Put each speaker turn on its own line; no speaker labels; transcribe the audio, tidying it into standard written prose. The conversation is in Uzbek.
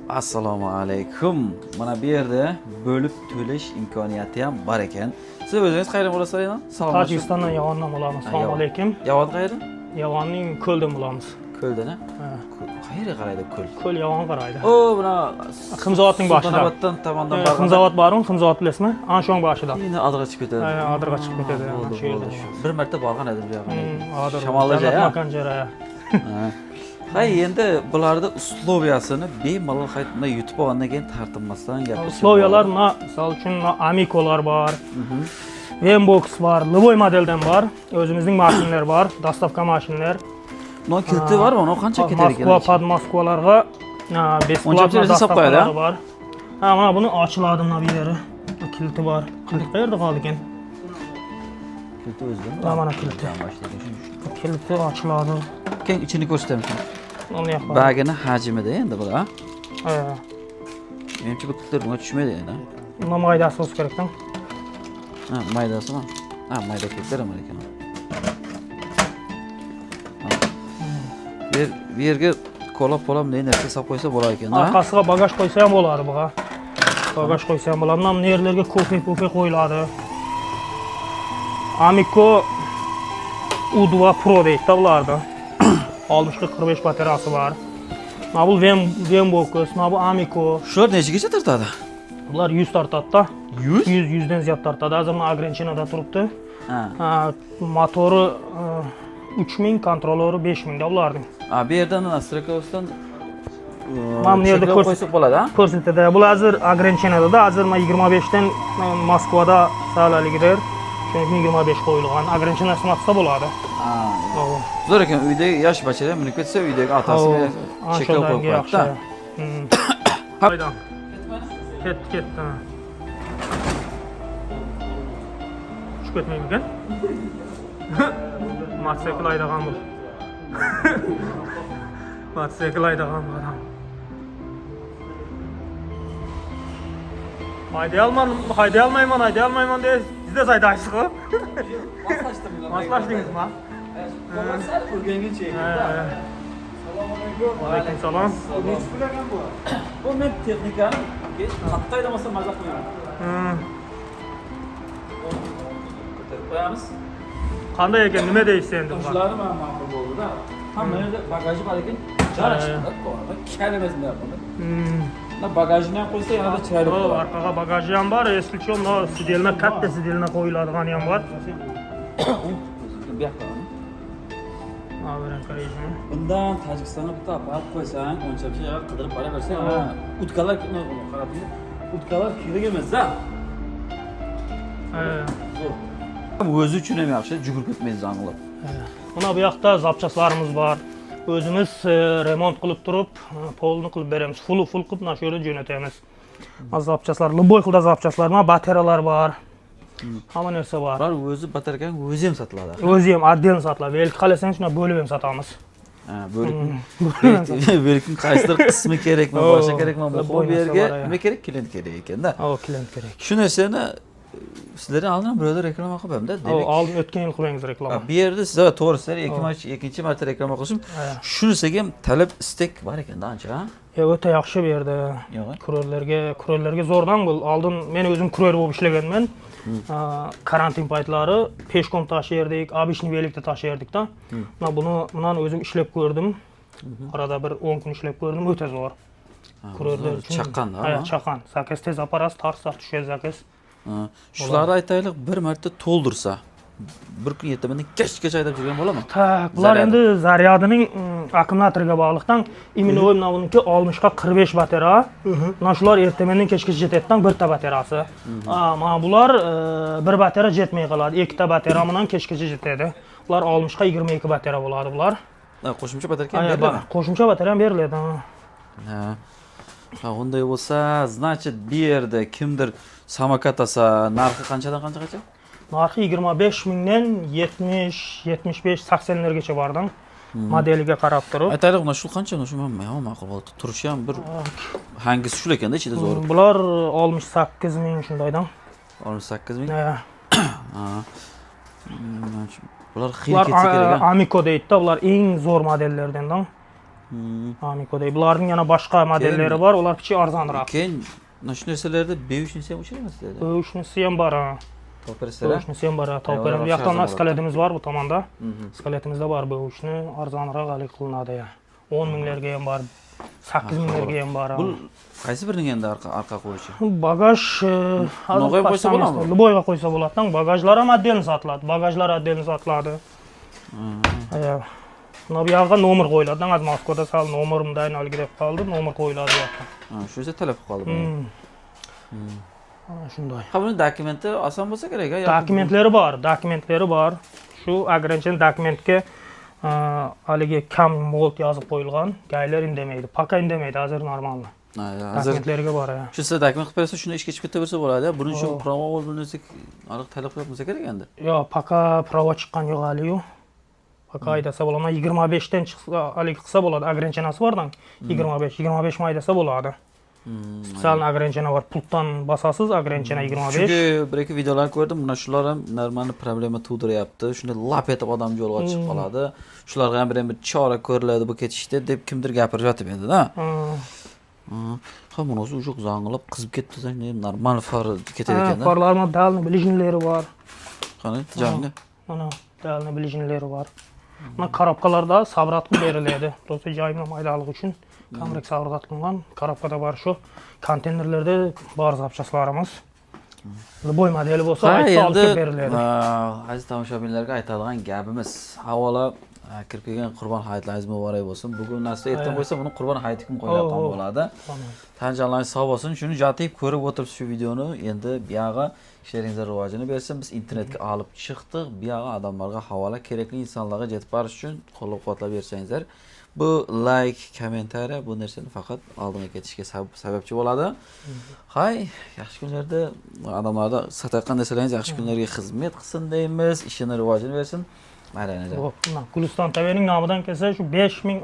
Assalomu alaykum. Mana bu yerda bo'lib to'lash imkoniyati ham bor ekan. Siz o'zingiz qayerdan bo'lasizlar? Salom.
Tojikistondan Yag'ondan bo'lamiz. Assalomu alaykum.
Yag'on qayerdan?
Yag'onning Ko'ldan bo'lamiz.
Ko'ldan? Qayerga qaraydi Ko'l?
Ko'l Yag'on qaraydi.
O, buna
Ximzovotning boshida.
Sultonoboddan tomondan borgan.
Ximzovot bormi? Ximzovot bilasizmi? Ana shuning boshida.
Endi Adirga chiqib ketadi.
Adirga chiqib ketadi. Shu yerda.
Bir marta borgan edim bu yoqqa.
Shamolda
joy.
Makan joyi.
Hay, endi bularda usloviyasini bemalol qaytda yutib olgandan keyin tartinmasdan gapirib.
Usloviyalar, misol uchun Amikolar bor. Venbox bor, Livoy modeldan bor. O'zimizning mashinalar bor, dostavka mashinalar.
Non kiliti bormi? Uni qancha ketar ekan?
Moskva, pod Moskvalarga besplatno dostavkalar bor. Ha, mana buni ochiladi mana bu yeri. Kiliti bor. Kilit qayerda qoldi ekan?
Kiliti o'zida.
Mana kiliti. Kiliti ochiladi.
Keyin ichini ko'rsatamiz.
Uni yo'q.
Bagini hajmida endi bu, ha?
Ha.
Menimcha bu kilitlar bunga tushmaydi endi.
Uni maydasi bo'lsa kerak-da.
Ha, maydasimi? Ha, mayda kilitlar ham ekan. Bu yerga kola-pola bunday narsa solib qo'ysa bo'lar ekan, ha?
Orqasiga bagaj qo'ysa ham bo'ladi buga. Bagaj qo'ysa ham bo'ladi. Mana yerlarga kofe qo'yiladi. Amico U2 Pro deydi bularda. 60-45 batareyasi var. Mana bu Venbox, mana bu Amico.
Shular nechigacha tortadi?
Bular 100 tortadi-da.
100?
100 dan ziyod tortadi. Hozir mana Agrenchinada turibdi.
Ha.
Motori 3000, kontrollori 5000 da bularning.
Ha, bu yerdan nastroykasidan
mana bu yerda
ko'rsatib bo'ladi, ha?
Ko'rsatadi. Bular hozir Agrenchinada, hozir 25 dan Moskvada salaligir. Shuning 25 qo'yilgan. Agrenchina smatsa bo'ladi.
Ha. Zo'r ekan, uydagi yosh bachchalar minib ketsa, uydagi otasiga cheklab qo'yib qo'yadi-da.
Haydan. Ketdi. Tushib ketmaymikan? Mototsikl haydagan bu. Mototsikl haydagan bu adam. Hayday almayman de. Siz de haydaysiz ku. Maslaştınız mı?
Kolasar o'rgangan chek.
Aleyküm selam.
Bu men texnikani qattiq haydamasa mazza qo'yaman. Ko'tarib qo'yamiz.
Qanday ekan, nima deysiz endi?
Qoshlari ham ma'qul bo'ldi-da. Hamma yerda bagaji bor ekan, jar chiqadi, kalamaslar buni. Bagajini ham qo'ysa yanada chiroyli bo'ladi.
Orqaga bagaji ham bor, если что, no sidelma katta sidelma qo'yiladigani ham bor.
Bu yoqda.
Abiran qarayman.
Bundan Tojikistonga bitta aparat qo'ysang, o'ncha yoq qidirib boraversan, utkalar qarab, utkalar kerak emas-da. O'zi uchun ham yaxshi, jugurib ketmaydi zanglab.
Mana bu yoqda zapchastlarimiz bor. O'zimiz remont qilib turib, polni qilib beramiz. Full qilib mana shu yerda jo'natamiz. Zapchastlar, любой xilda zapchastlar, mana batareyalar bor. Hamma narsa bor.
Bular o'zi batarkan o'zi ham sotiladi.
O'zi ham отдельно sotiladi. Velk qalasangiz shuna bo'lib ham sotamiz.
Ha, velkin qaysidir qismi kerakmi, boshqa kerakmi? Bu yerga nima kerak? Klient kerak ekanda.
Klient kerak.
Shu narsani sizlarga oldin birodar reklama qilibman-da.
Oldin o'tgan yil qilgangiz reklama.
Bu yerda siz to'g'risi ikkinchi marta reklama qilishim. Shunisiga ham talab istek bor ekanda ancha, ha?
O'ta yaxshi bu yerda. Kurerlarga zo'rdan bu. Oldin men o'zim kurer bo'lib ishlaganman. Karantin paytlari peshkom tashiyerdik, обычный velikda tashiyerdik-da. Men bundan o'zim ishlab ko'rdim. Orada bir 10 kun ishlab ko'rdim, o'ta zo'r. Kurerlar uchun
chaqqan-da.
Ha, chaqqan. Sakkiz tez aparasiz, tars tushasiz.
Shularni aytaylik, bir marta to'ldirsa, bir kun ertamandan kechgacha haydab yurgan bo'ladimi?
Tak, bular endi zaryadining akkumulyatoriga bog'liqdan imенно mana buniki 60 ga 45 batareya. Mana shular ertamandan kechgacha jetadidan birta batareyasi. Mana bular bir batareya jetmay qoladi. Ikkita batareya bilan kechgacha jetadi. Bular 60 ga 22 batareya bo'ladi bular.
Qo'shimcha batareya ham beriladi.
Qo'shimcha batareya ham beriladi.
Ha, unday bo'lsa, значит, bu yerda kimdir samokat olsa, narxi qanchadan qanchagacha?
Narxi 25 mingdan 70, 75, 80 largacha bordan. Modeliga qarab turib.
Aytaylik, mana shu qancha, shu ham ma'qul bo'ldi. Turishi ham bir hangisi shu ekanda, ichida zo'r.
Bular 68 ming shundaydan.
68 ming? Ha. Bular
Amico deydi-da, bular eng zo'r modellardan. Amico'da. Bularning yana boshqa modellari bor, ular kichik arzonroq.
Keyin mana shu narsalarda B3'nisi ham o'chiramiz sizlarda.
B3'nisi ham bor.
To'g'ri.
B3'nisi ham bor. To'g'ri. Bu yoqda skaletimiz bor bu tomonda. Skaletimizda bor B3'ni arzonroq hali qilinadi ya. 10 minglarga ham bor. 8 minglarga ham bor.
Bu qaysi birining endi orqa qo'yishi?
Bagaj
No'g'ay qo'ysa bo'ladimi?
Luboyga qo'ysa bo'ladi. Bagajlar ham отдельно sotiladi. Bagajlar отдельно sotiladi. Bu yoqqa nomer qo'yiladi. Az Moskvada sal nomerimdan olgi deb qoldi. Nomer qo'yiladi bu yoqqa.
Shu esa talab qoldi.
Shunday.
Ha, buni dokumenti oson bo'lsa kerak, a?
Dokumentlari bor. Shu ограничен dokumentga haligi kam volt yozib qo'yilgan. Gaylar indamaydi. Paka indamaydi, hozir normal. Dokumentlariga bor.
Shu siz dokument qilib bersa, shuni ishga chiqib ketaversa bo'ladi. Buning uchun pravo bo'lsa, aniq talab qilib kerak endi.
Yo'q, paka pravo chiqqan yo'q hali yo'q. Paka aydasa bo'ladi. 25 dan chiqsa, haligi qilsa bo'ladi. Ограниченasi bordan 25 maydasa bo'ladi. Spesial ограничение bor. Pultdan bosasiz ограничение 25.
Chunki bir-ikki videolar ko'rdim, mana shular ham normal problema tug'diryapti. Shunda lap etib odam yo'lga chiqib qoladi. Shularga ham bir chora ko'riladi bu ketishda deb kimdir gapirib yotib edi-da. Ha, buni o'zi uzoq zang'ilab qizib ketdi-da, normal far ketadi ekan-da.
Farlarning dalni bilishingleri bor.
Qani, jangi.
Mana dalni bilishingleri bor. Mana korobkalarda sabrat qilib beriladi. Просто joyni maydaligi uchun kamrak sabrat qilingan. Korobkada bor shu konteynerlarda bor zapchastlarimiz. Любой modeli bo'lsa, olib beriladi.
Aziz tomoshabinlarga aytadigan gapimiz, havola kirib kelgan Qurbon hayitlaringiz muborak bo'lsin. Bugun nasib etgan bo'lsa, buni Qurbon hayiti kun qo'yilgan bo'ladi. Tanjallaringiz sog' bo'lsin. Shuni jatib ko'rib o'tiribsiz shu videoni. Endi bu yog'i ishlaringizga rivojini bersin. Biz internetga olib chiqdik. Bu yog'i odamlarga havola kerakli insonlarga yetib borish uchun qo'llab-quvvatlab bersangizlar, bu like, kommentariya bu narsani faqat oldinga ketishga sababchi bo'ladi. Hay, yaxshi kunlarda odamlarda sataqan narsalarni yaxshi kunlarga xizmat qilsin deymiz, ishini rivojini bersin. Guliston TV'ning nomidan kelsa shu 5000